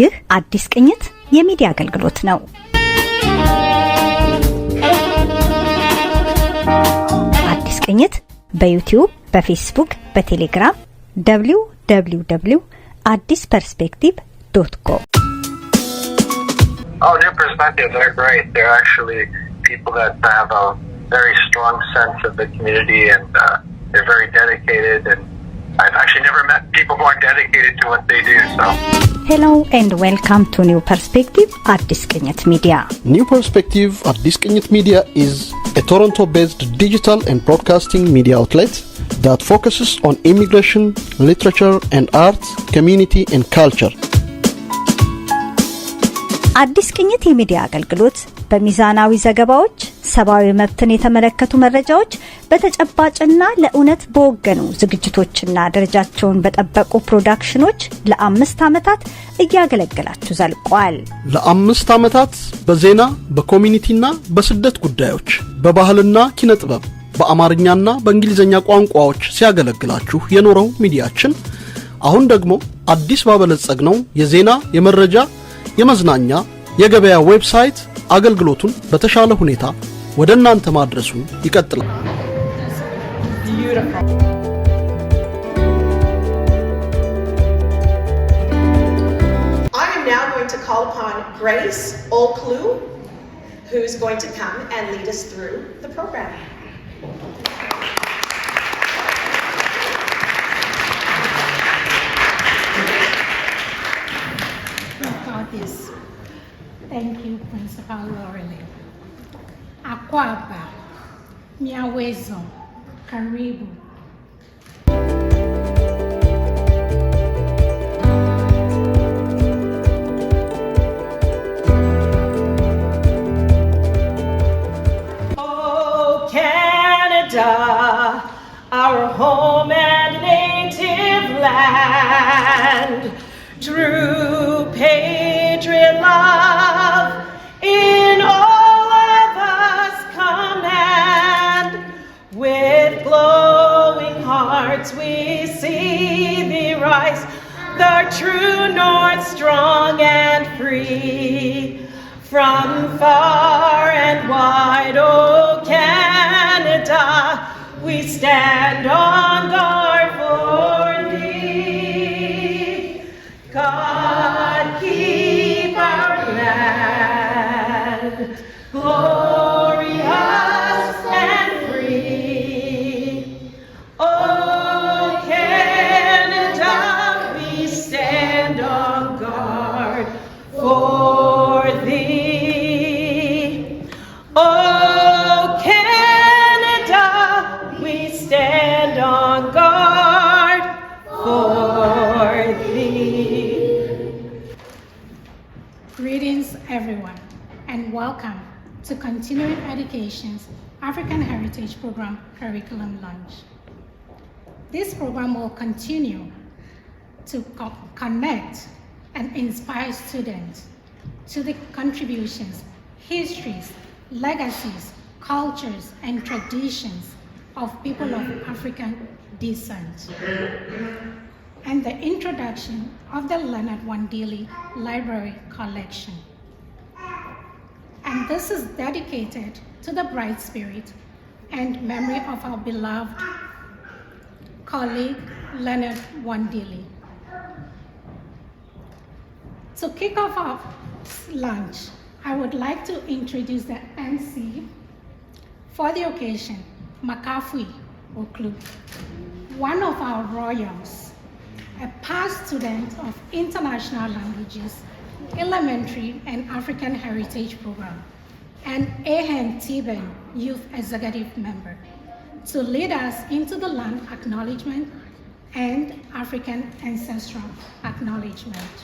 ይህ አዲስ ቅኝት የሚዲያ አገልግሎት ነው። አዲስ ቅኝት በዩቲዩብ፣ በፌስቡክ፣ በቴሌግራም www.addisperspective.com Oh, new perspectives are great. They're actually people that have a very strong sense of the community, and they're very dedicated. And I've actually never met people who are dedicated to what they do. So, hello and welcome to New Perspective አዲስቅኝት Media. New Perspective አዲስቅኝት Media is a Toronto-based digital and broadcasting media outlet that focuses on immigration, literature and arts, community and culture. አዲስቅኝት የሚዲያ አገልግሎት በሚዛናዊ ዘገባዎች፣ ሰብአዊ መብትን የተመለከቱ መረጃዎች፣ በተጨባጭና ለእውነት በወገኑ ዝግጅቶችና ደረጃቸውን በጠበቁ ፕሮዳክሽኖች ለ5 ዓመታት እያገለገላችሁ ዘልቋል። ለ5 ዓመታት በዜና፣ በኮሚኒቲና በስደት ጉዳዮች፣ በባህልና ኪነ ጥበብ፣ በአማርኛና በእንግሊዘኛ ቋንቋዎች ሲያገለግላችሁ የኖረው ሚዲያችን አሁን ደግሞ አዲስ ባበለጸግነው የዜና፣ የመረጃ፣ የመዝናኛ፣ የገበያ ዌብሳይት አገልግሎቱን በተሻለ ሁኔታ ወደ እናንተ ማድረሱን ይቀጥላል። I am now going to call upon Grace Olclu, who's going to come and lead us through the program. Thank you, Principal Laureline. Akwaba, miawezo, karibu. Oh, Canada, our home and native land, true patriot love in all of us command. With glowing hearts we see thee rise, the true north strong and free. From far and wide, oh Canada, we stand on guard for thee. God keep our land glorious and free. Oh Canada, we stand on guard for thee. Oh Canada, we stand on guard for thee. Greetings, everyone, and welcome to Continuing Education's African Heritage Program Curriculum Launch. This program will continue to connect and inspire students to the contributions, histories, legacies, cultures, and traditions of people of African descent, and the introduction of the Leonard Wandeli Library Collection. And this is dedicated to the bright spirit and memory of our beloved colleague, Leonard Wandeli. To kick off our lunch, I would like to introduce the MC for the occasion, Makafui Oklu, one of our royals, a past student of International Languages, Elementary and African Heritage Program, and Ehen Tiben Youth Executive Member, to lead us into the land acknowledgement and African ancestral acknowledgement.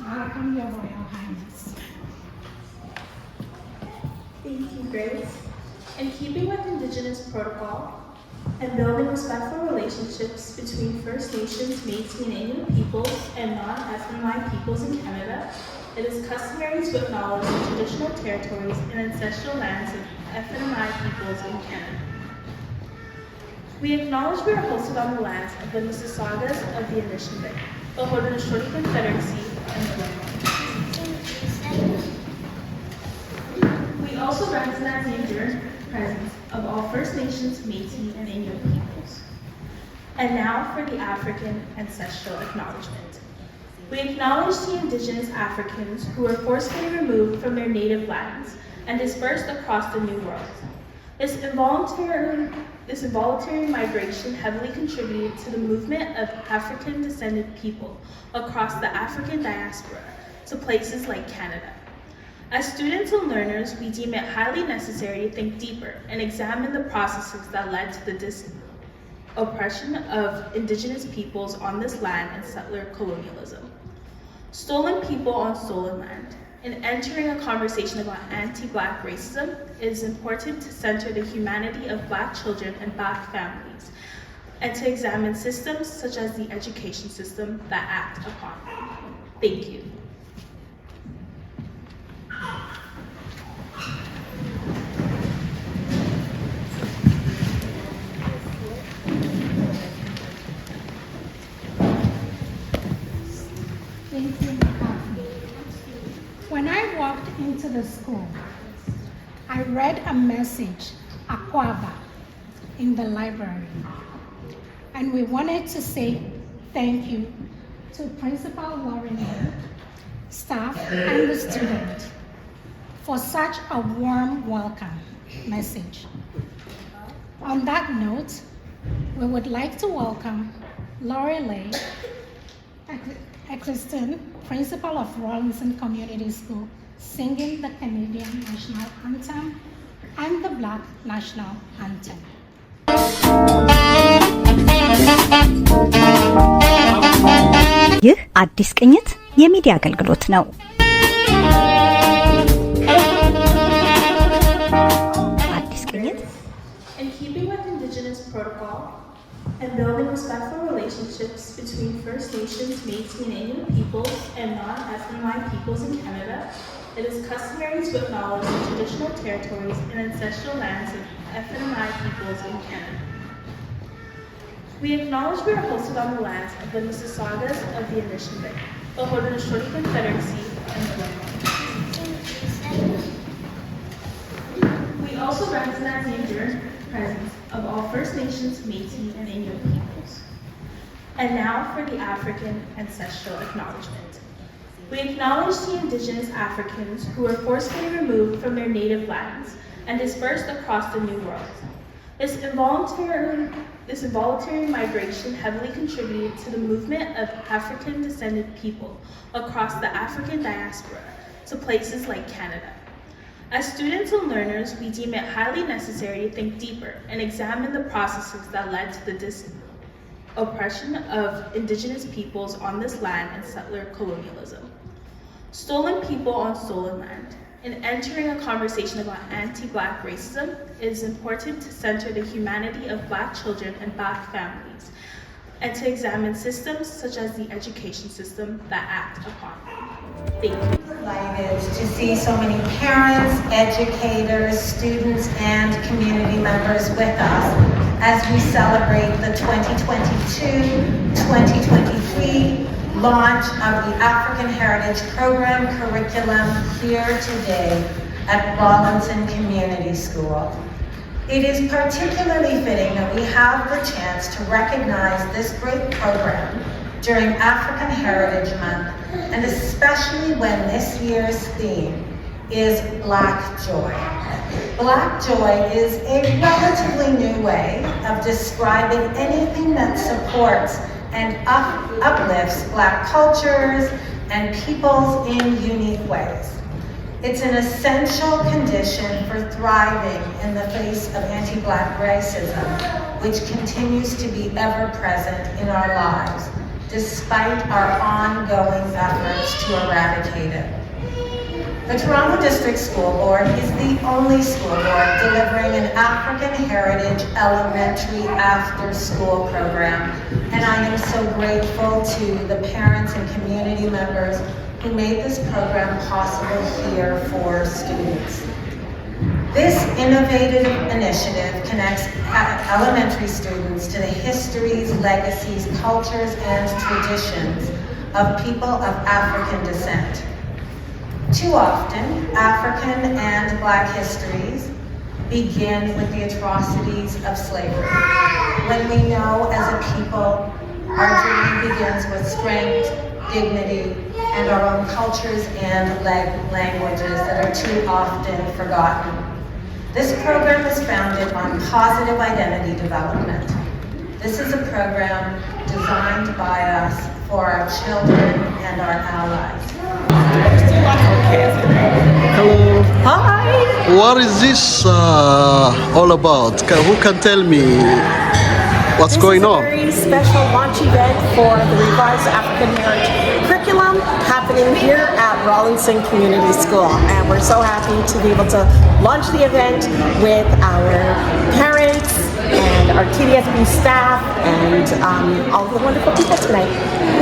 Welcome, Your Royal Highness. Thank you, Grace. In keeping with Indigenous protocol and building respectful relationships between First Nations, Métis, and Inuit peoples and non-FNI peoples in Canada, it is customary to acknowledge the traditional territories and ancestral lands of FNI peoples in Canada. We acknowledge we are hosted on the lands of the Mississaugas of the Anishinaabe, the Haudenosaunee Confederacy, and Illinois. We also recognize the enduring presence of all First Nations, Métis, and Inuit peoples. And now for the African ancestral acknowledgement. We acknowledge the Indigenous Africans who were forcibly removed from their native lands and dispersed across the New World. This involuntary migration heavily contributed to the movement of African-descended people across the African diaspora to places like Canada. As students and learners, we deem it highly necessary to think deeper and examine the processes that led to the oppression of Indigenous peoples on this land and settler colonialism. Stolen people on stolen land. In entering a conversation about anti-Black racism, it is important to center the humanity of Black children and Black families, and to examine systems such as the education system that act upon them. Thank you. Thank you, Kathy. When I walked into the school, I read a message, Akwaba, in the library. And we wanted to say thank you to Principal Lauren, staff, and the student for such a warm welcome message. On that note, we would like to welcome Lorelei Eccleston, Principal of Rawlinson Community School, singing the Canadian National Anthem and the Black National Anthem. ይህ አዲስ ቅኝት የሚዲያ አገልግሎት ነው። አዲስ ቅኝት In keeping with Indigenous protocol and building respectful relationships between First Nations, Métis, and Inuit peoples and non-FNI peoples in Canada, it is customary to acknowledge the traditional territories and ancestral lands of FNI peoples in Canada. We acknowledge we are hosted on the lands of the Mississaugas of the Anishinaabe, the Haudenosaunee Confederacy, and the Illinois. We also recognize the enduring presence of all First Nations, Métis, and Inuit peoples. And now for the African ancestral acknowledgement. We acknowledge the Indigenous Africans who were forcibly removed from their native lands and dispersed across the New World. This involuntary migration heavily contributed to the movement of African-descended people across the African diaspora to places like Canada. As students and learners, we deem it highly necessary to think deeper and examine the processes that led to the oppression of Indigenous peoples on this land and settler colonialism. Stolen people on stolen land. In entering a conversation about anti-Black racism, it is important to center the humanity of Black children and Black families, and to examine systems such as the education system that act upon them. Thank you. Delighted to see so many parents, educators, students, and community members with us as we celebrate the 2022-2023 launch of the African Heritage Program curriculum here today at Rawlinson Community School. It is particularly fitting that we have the chance to recognize this great program during African Heritage Month, and especially when this year's theme is Black Joy. Black joy is a relatively new way of describing anything that supports and uplifts Black cultures and peoples in unique ways. It's an essential condition for thriving in the face of anti-Black racism, which continues to be ever present in our lives, despite our ongoing efforts to eradicate it. The Toronto District School Board is the only school board delivering an African Heritage elementary after-school program, and I am so grateful to the parents and community members who made this program possible here for students. This innovative initiative connects elementary students to the histories, legacies, cultures, and traditions of people of African descent. Too often, African and Black histories begin with the atrocities of slavery, when we know as a people our journey begins with strength, dignity, and our own cultures and languages that are too often forgotten. This program is founded on positive identity development. This is a program designed by us for our children and our allies. Hello. Hi! What is this all about? Who can tell me what's going on? This is a very special launch event for the revised African Heritage curriculum happening here at Rawlinson Community School. And we're so happy to be able to launch the event with our parents and our TDSB staff and all the wonderful people tonight.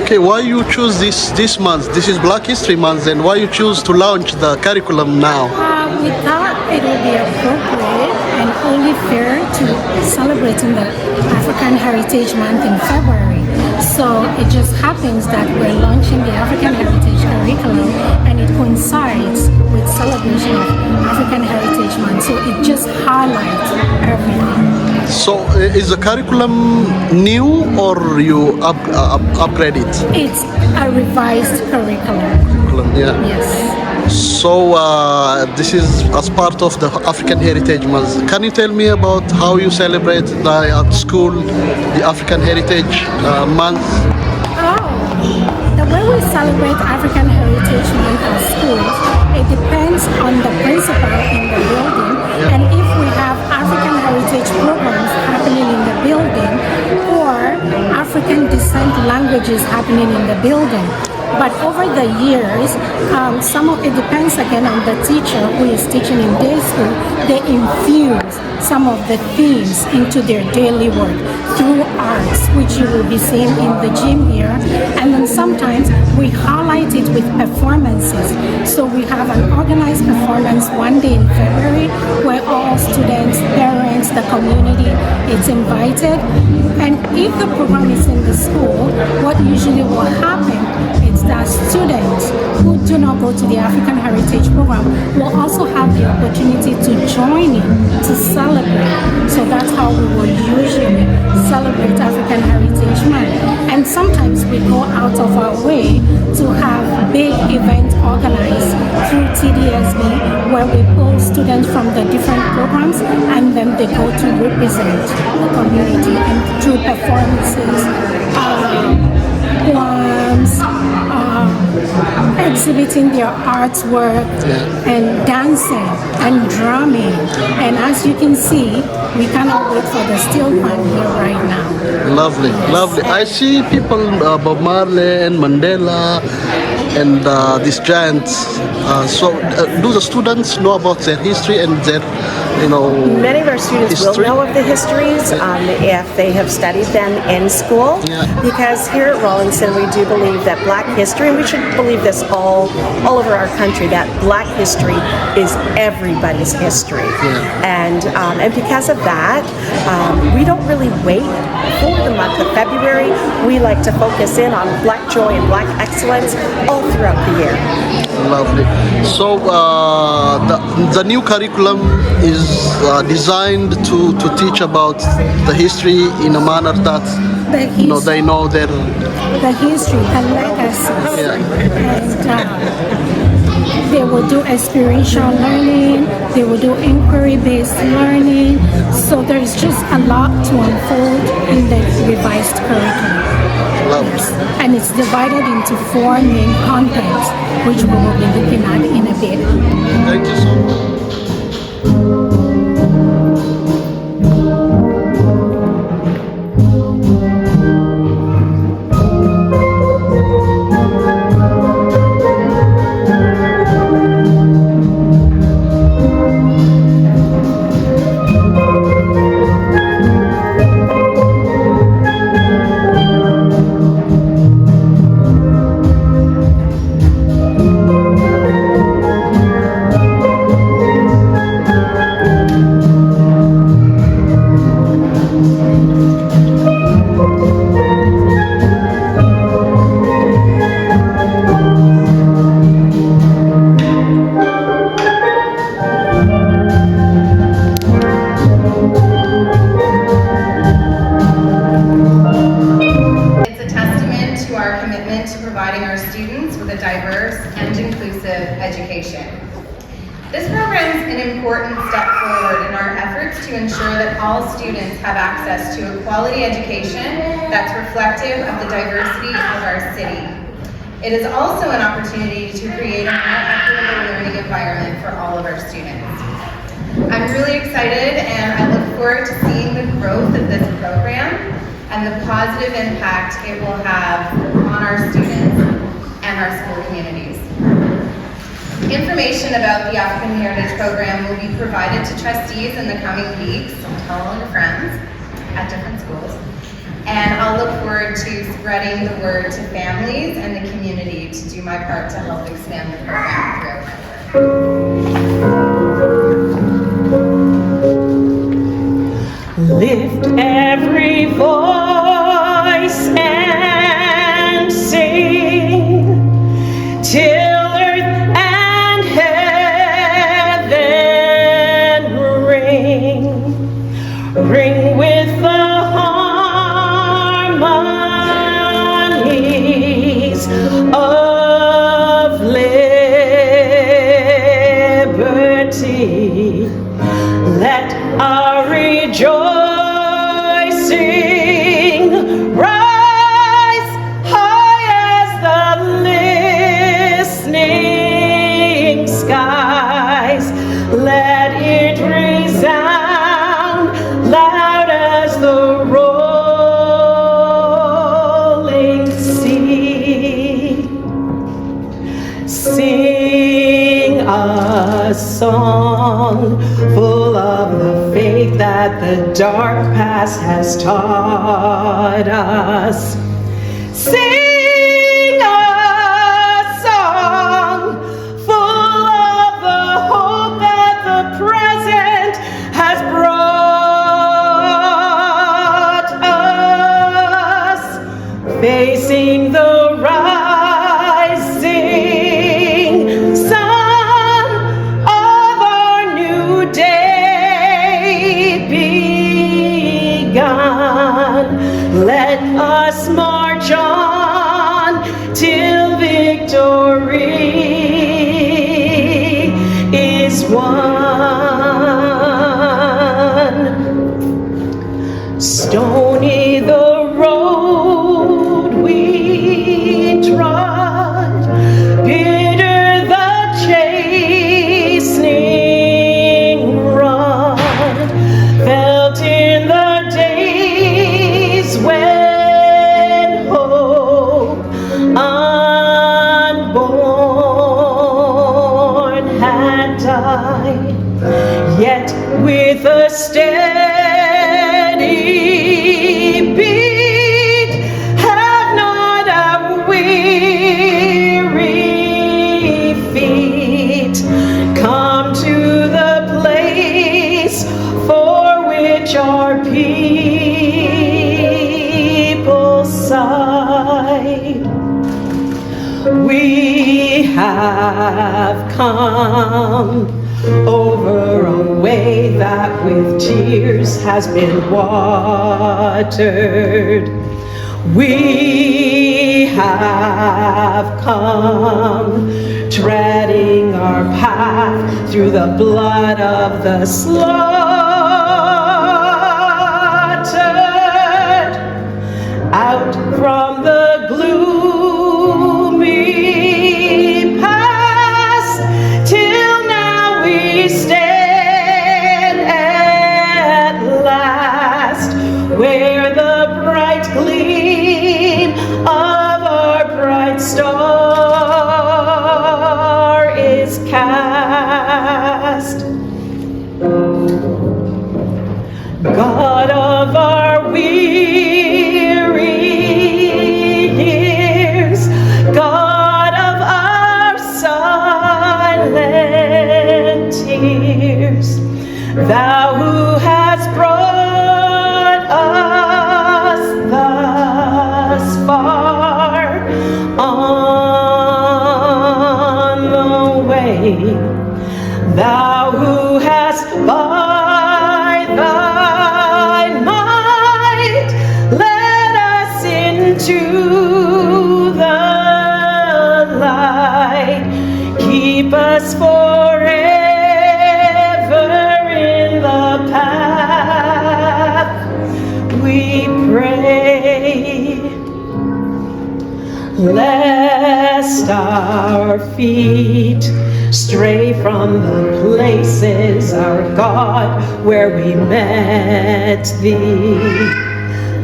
Okay, why you choose this month? This is Black History Month, and why you choose to launch the curriculum now? We thought it would be appropriate and only fair to celebrating the African Heritage Month in February. So it just happens that we're launching the African Heritage curriculum and it coincides with celebration of African Heritage Month. So it just highlights everything. So is the curriculum new or you upgrade it? It's a revised curriculum. Yeah. Yes. So this is as part of the African Heritage Month. Can you tell me about how you celebrate at school the African Heritage Month? The way we celebrate African Heritage Month at schools, it depends on the principal in the building, and if we have African Heritage programs happening in the building or African descent languages happening in the building. But over the years, some of it depends again on the teacher who is teaching in day school. They infuse some of the themes into their daily work through arts, which you will be seeing in the gym here. And then sometimes we highlight it with performances. So we have an organized performance one day in February where all students, parents, the community is invited. And if the program is in the school, what usually will happen is that students who do not go to the African Heritage Program will also have the opportunity to join in to celebrate. So that's how we will usually celebrate African Heritage Month. And sometimes we go out of our way to have big events organized through TDSB where we pull students from the different programs and then they go to represent the community and through performances, poems, exhibiting their artwork and dancing and drumming. And as you can see, we cannot wait for the steel band here right now. Lovely, lovely. I see people, Bob Marley and Mandela and these giants. So do the students know about their history and their, Many of our students history? will know of the histories if they have studied them in school. Because here at Rawlinson, we do believe that Black history, and we should believe this all over our country, that Black history is everybody's history. And because of that, we don't really wait for the month of February. We like to focus in on Black joy and Black excellence all throughout the year. Lovely. So the new curriculum is designed to teach about the history in a manner that they know their the history, the legacies. And they will do experiential learning, they will do inquiry-based learning. So there is just a lot to unfold in the revised curriculum. And it's divided into 4 main contents, which we will be looking at in a bit. Thank you so much. diverse and inclusive education. This program is an important step forward in our efforts to ensure that all students have access to a quality education that's reflective of the diversity of our city. It is also an opportunity to create a more equitable learning environment for all of our students. I'm really excited and I look forward to seeing the growth of this program and the positive impact it will have on our students and our school communities. Information about the African Heritage Program will be provided to trustees in the coming weeks. Tell all your friends at different schools. And I'll look forward to spreading the word to families and the community to do my part to help expand the program throughout my work. Lift every voice and sing till earth and heaven ring, ring with the harmonies of liberty. Let our rejoicing rise high as the listening skies. Let it resound loud as the rolling sea. Sing a song full of the faith that the dark past has taught us. Sing a song full of the hope that the present has brought us, facing the rising sun of our new day begun. Let us march on till victory is won. Stony the road we trod, bitter the chastening rod, felt in the days when hope unborn had died, yet with a steady beat have not our weary feet come to the place for which our people sigh. We have come over a way that with tears has been watered. We have come treading our path through the blood of the slaughtered, out from the gloomy past till now we stand at last, where the bright gleam of our bright star is cast. God of our weary years, God of our silent tears, Thou who hast brought us thus far on the way, Thou who hast by Thy might led us into the light. lest our feet stray from the places, our God, where we met thee.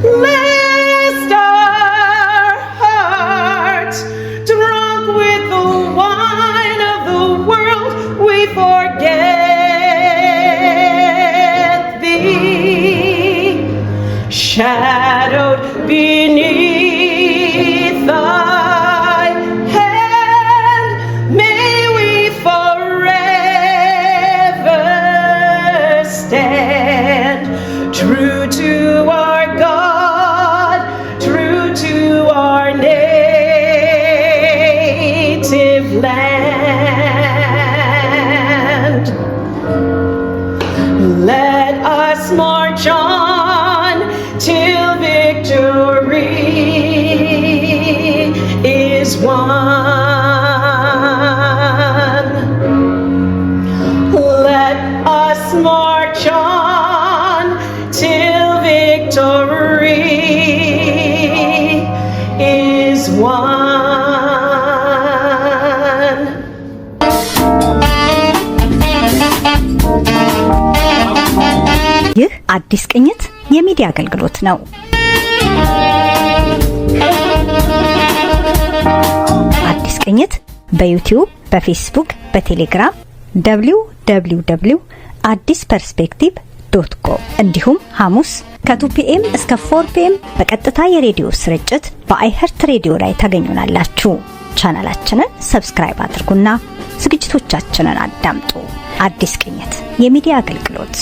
Lest our hearts, drunk with the wine of the world, we forget thee. Shadowed beneath thy hand, may we forever stand true to our God, true to our native land. Let us march on till victory is won. Let us march on till victory is won. ይህ አዲስ ቅኝት የሚዲያ አገልግሎት ነው። አዲስ ቅኝት በዩቲዩብ፣ በፌስቡክ፣ በቴሌግራም www.addisperspective.com እንዲሁም ሐሙስ ከ2 PM እስከ 4 PM በቀጥታ የሬዲዮ ስርጭት በአይሄርት ሬዲዮ ላይ ታገኙናላችሁ። ቻናላችንን ሰብስክራይብ አድርጉና ዝግጅቶቻችንን አዳምጡ። አዲስ ቅኝት የሚዲያ አገልግሎት